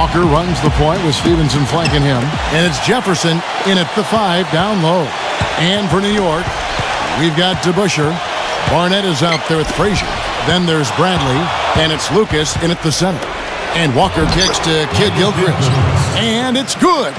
Walker runs the point with Stevenson flanking him. And it's Jefferson in at the 5 down low. And for New York, we've got DeBusschere. Barnett is out there with Frazier. Then there's Bradley. And it's Lucas in at the center. And Walker kicks to Kid Gilchrist. And it's good.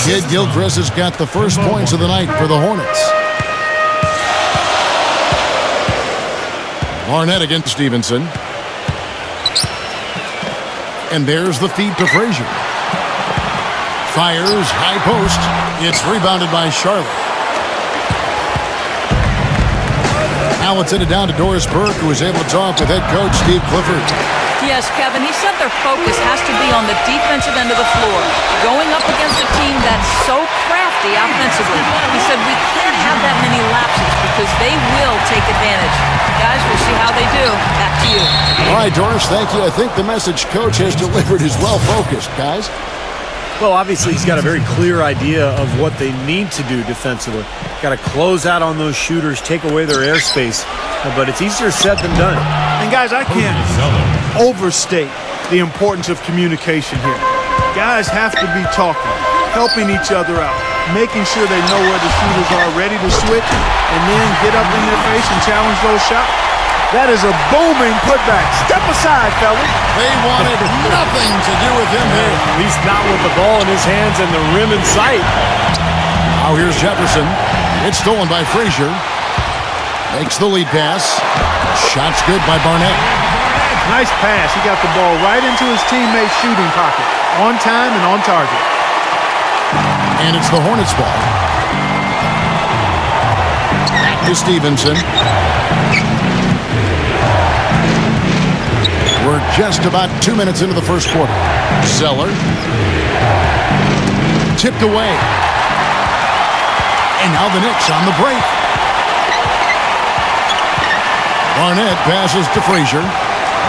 Kid Gilchrist has got the first points of the night for the Hornets. Barnett against Stevenson. And there's the feed to Frazier. Fires, high post. It's rebounded by Charlotte. Now it's headed down to Doris Burke, who is able to talk with head coach Steve Clifford. Yes, Kevin, he said their focus has to be on the defensive end of the floor, going up against a team that's so crafty offensively. He said we can't have that many lapses because they will take advantage. Guys, we'll see how they do. Back to you. All right, Doris, thank you. I think the message coach has delivered is well-focused, guys. Well, obviously, he's got a very clear idea of what they need to do defensively. Got to close out on those shooters, take away their airspace. But it's easier said than done. And, guys, I can't overstate the importance of communication here. Guys have to be talking, helping each other out, making sure they know where the shooters are, ready to switch, and then get up in their face and challenge those shots. That is a booming putback. Step aside, fellas. They wanted nothing to do with him here. At least not with the ball in his hands and the rim in sight. Now here's Jefferson. It's stolen by Frazier. Makes the lead pass. Shot's good by Barnett. Nice pass. He got the ball right into his teammate's shooting pocket. On time and on target. And it's the Hornets ball. Back to Stevenson. We're just about 2 minutes into the first quarter. Zeller. Tipped away. And now the Knicks on the break. Barnett passes to Frazier.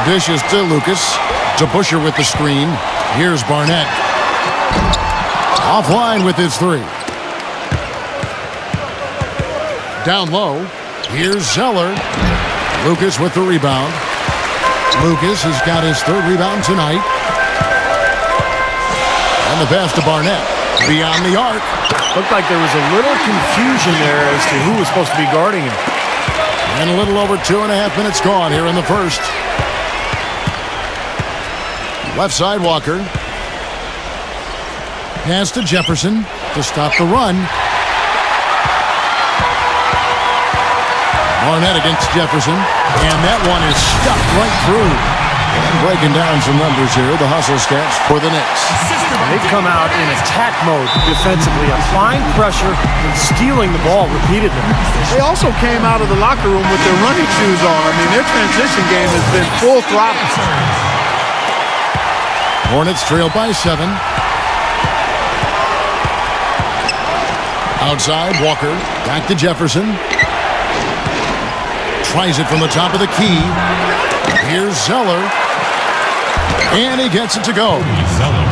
Dishes to Lucas. DeBusschere with the screen. Here's Barnett. Offline with his 3. Down low. Here's Zeller. Lucas with the rebound. Lucas has got his 3rd rebound tonight. And the pass to Barnett. Beyond the arc. Looked like there was a little confusion there as to who was supposed to be guarding him. And a little over 2.5 minutes gone here in the first. Left side, Walker. Pass to Jefferson to stop the run. Barnett against Jefferson. And that one is stuck right through. And breaking down some numbers here, the hustle stats for the Knicks. They've come out in attack mode defensively, applying pressure and stealing the ball repeatedly. They also came out of the locker room with their running shoes on. I mean, their transition game has been full throttle. Hornets trail by 7. Outside, Walker. Back to Jefferson. Tries it from the top of the key. Here's Zeller. And he gets it to go.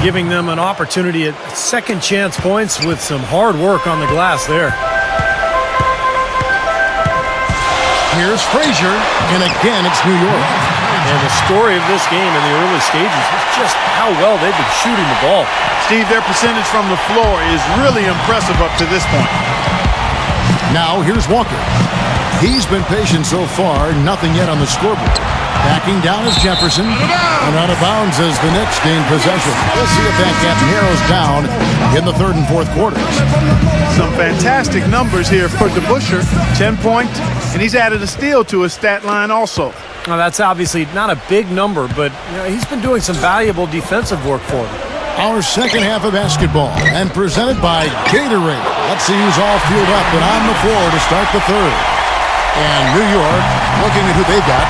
Giving them an opportunity at second chance points with some hard work on the glass there. Here's Frazier. And again, it's New York. And the story of this game in the early stages is just how well they've been shooting the ball. Steve, their percentage from the floor is really impressive up to this point. Now, here's Walker. He's been patient so far, nothing yet on the scoreboard. Backing down is Jefferson. And out of bounds as the Knicks gain possession. We'll see if that gap narrows down in the 3rd and 4th quarters. Some fantastic numbers here for DeBusschere. 10 points, and he's added a steal to his stat line also. Now, that's obviously not a big number, but he's been doing some valuable defensive work for them. Our second half of basketball, and presented by Gatorade. Let's see who's all fueled up and on the floor to start the 3rd. And New York, looking at who they've got.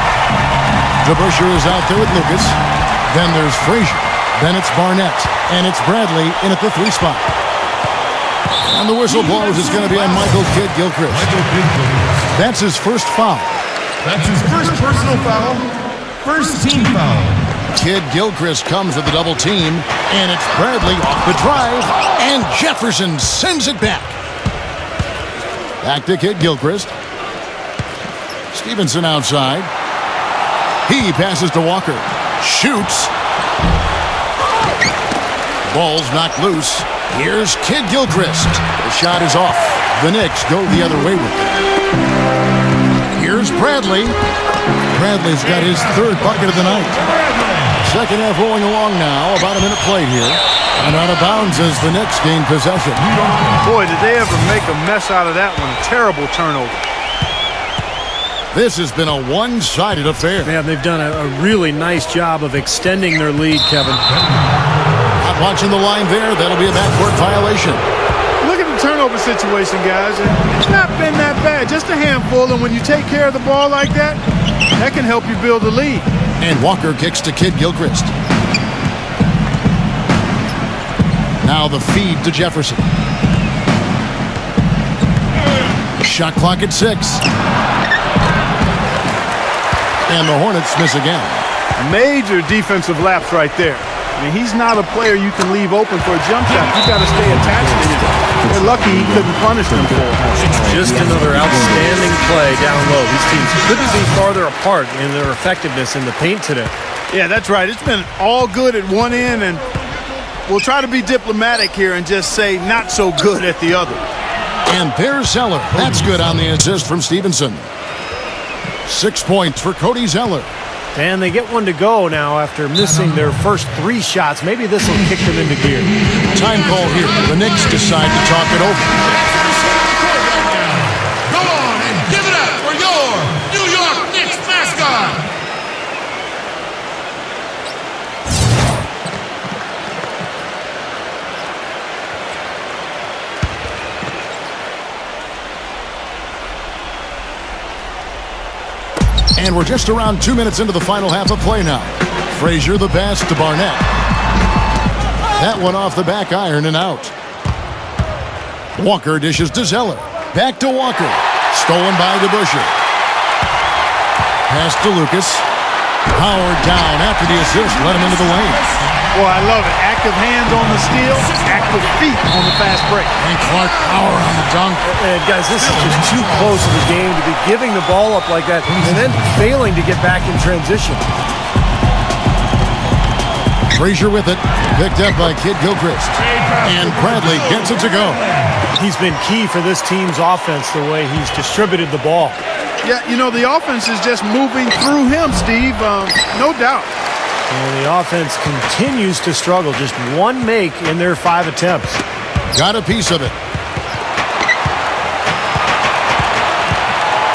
DeBusschere is out there with Lucas. Then there's Frazier. Then it's Barnett. And it's Bradley in at the 3 spot. And the whistle blows. It's going to be on Michael Kid Gilchrist. That's his first foul. That's his first personal foul. First team foul. Kid Gilchrist comes with the double team. And it's Bradley off the drive. And Jefferson sends it back. Back to Kid Gilchrist. Stevenson outside. He passes to Walker. Shoots. Ball's knocked loose. Here's Kid Gilchrist. The shot is off. The Knicks go the other way with it. Here's Bradley. Bradley's got his third bucket of the night. Second half rolling along now. About a minute played here. And out of bounds as the Knicks gain possession. Boy, did they ever make a mess out of that one. A terrible turnover. This has been a one-sided affair. Man, they've done a really nice job of extending their lead, Kevin. Not watching the line there. That'll be a backcourt violation. Look at the turnover situation, guys. It's not been that bad. Just a handful, and when you take care of the ball like that, that can help you build a lead. And Walker kicks to Kid Gilchrist. Now the feed to Jefferson. Shot clock at 6. And the Hornets miss again. Major defensive lapse right there. I mean, he's not a player you can leave open for a jump shot. You got to stay attached to him. They're lucky he couldn't punish them for it. Just another outstanding play down low. These teams couldn't be farther apart in their effectiveness in the paint today. Yeah, that's right. It's been all good at one end, and we'll try to be diplomatic here and just say not so good at the other. And there's Zeller. That's good on the assist from Stevenson. 6 points for Cody Zeller. And they get one to go now after missing their first 3 shots. Maybe this will kick them into gear. Time call here. The Knicks decide to talk it over. Go on and give it up for your New York Knicks mascot. And we're just around 2 minutes into the final half of play now. Frazier the pass to Barnett. That one off the back iron and out. Walker dishes to Zeller. Back to Walker. Stolen by DeBusschere. Pass to Lucas. Howard down after the assist. Let him into the lane. Boy, I love it. Active hands on the steal, active feet on the fast break. And Clark power on the dunk. And guys, this is just too close of a game to be giving the ball up like that and then failing to get back in transition. Frazier with it. Picked up by Kid Gilchrist. And Bradley gets it to go. He's been key for this team's offense the way he's distributed the ball. Yeah, you know, the offense is just moving through him, Steve. No doubt. And the offense continues to struggle. Just one make in their 5 attempts. Got a piece of it.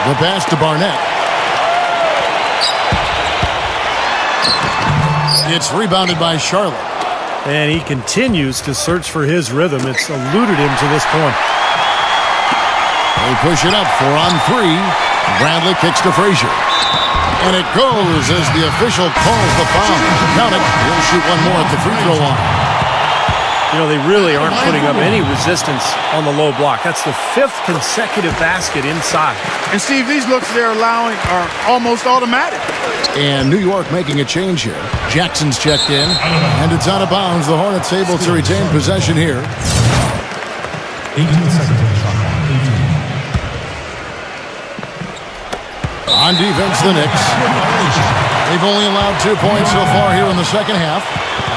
The pass to Barnett. It's rebounded by Charlotte. And he continues to search for his rhythm. It's eluded him to this point. They push it up 4 on 3. Bradley kicks to Frazier. And it goes as the official calls the foul. Count it. He'll shoot one more at the free throw line. You know, they really aren't putting up any resistance on the low block. That's the 5th consecutive basket inside. And, Steve, these looks they're allowing are almost automatic. And New York making a change here. Jackson's checked in, and it's out of bounds. The Hornets able to retain possession here. 18 seconds on the shot clock. 18. On defense, the Knicks. They've only allowed 2 points so far here in the second half.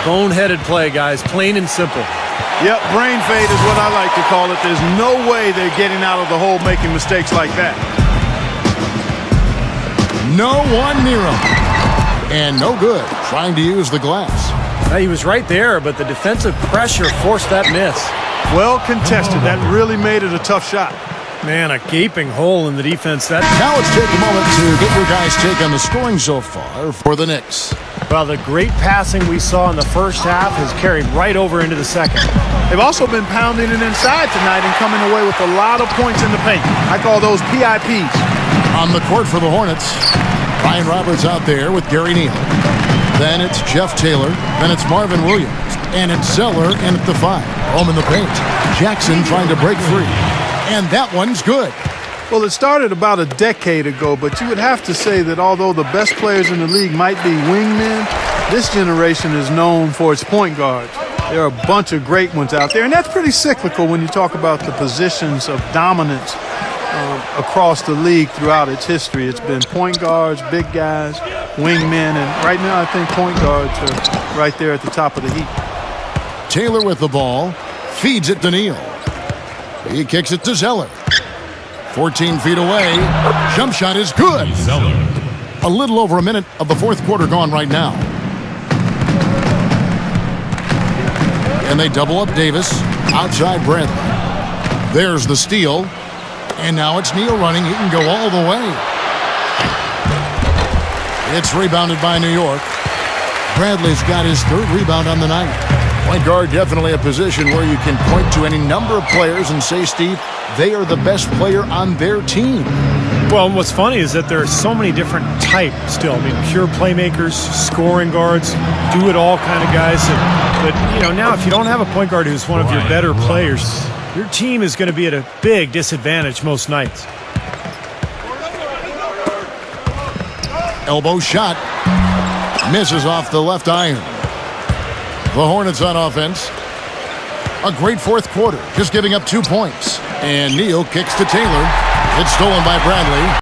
Boneheaded play, guys. Plain and simple. Yep, brain fade is what I like to call it. There's no way they're getting out of the hole making mistakes like that. No one near him. And no good. Trying to use the glass. He was right there, but the defensive pressure forced that miss. Well contested. That really made it a tough shot. Man, a gaping hole in the defense. Now let's take a moment to get your guys' take on the scoring so far for the Knicks. Well, the great passing we saw in the first half has carried right over into the second. They've also been pounding it inside tonight and coming away with a lot of points in the paint. I call those PIPs. On the court for the Hornets, Ryan Roberts out there with Gary Neal. Then it's Jeff Taylor. Then it's Marvin Williams. And it's Zeller in at the 5. Home in the paint. Jackson trying to break free. And that one's good. Well, it started about a decade ago, but you would have to say that although the best players in the league might be wingmen, this generation is known for its point guards. There are a bunch of great ones out there, and that's pretty cyclical when you talk about the positions of dominance across the league throughout its history. It's been point guards, big guys, wingmen, and right now I think point guards are right there at the top of the heap. Taylor with the ball. Feeds it to Neal. He kicks it to Zeller. 14 feet away. Jump shot is good. Zeller. A little over a minute of the fourth quarter gone right now. And they double up Davis. Outside Bradley. There's the steal. And now it's Neal running. He can go all the way. It's rebounded by New York. Bradley's got his third rebound on the night. Point guard, definitely a position where you can point to any number of players and say, Steve, they are the best player on their team. Well, and what's funny is that there are so many different types still. I mean, pure playmakers, scoring guards, do-it-all kind of guys. But, you know, now if you don't have a point guard who's one of your better players, your team is going to be at a big disadvantage most nights. Elbow shot. Misses off the left iron. The Hornets on offense. A great fourth quarter, just giving up 2 points. And Neal kicks to Taylor. It's stolen by Bradley.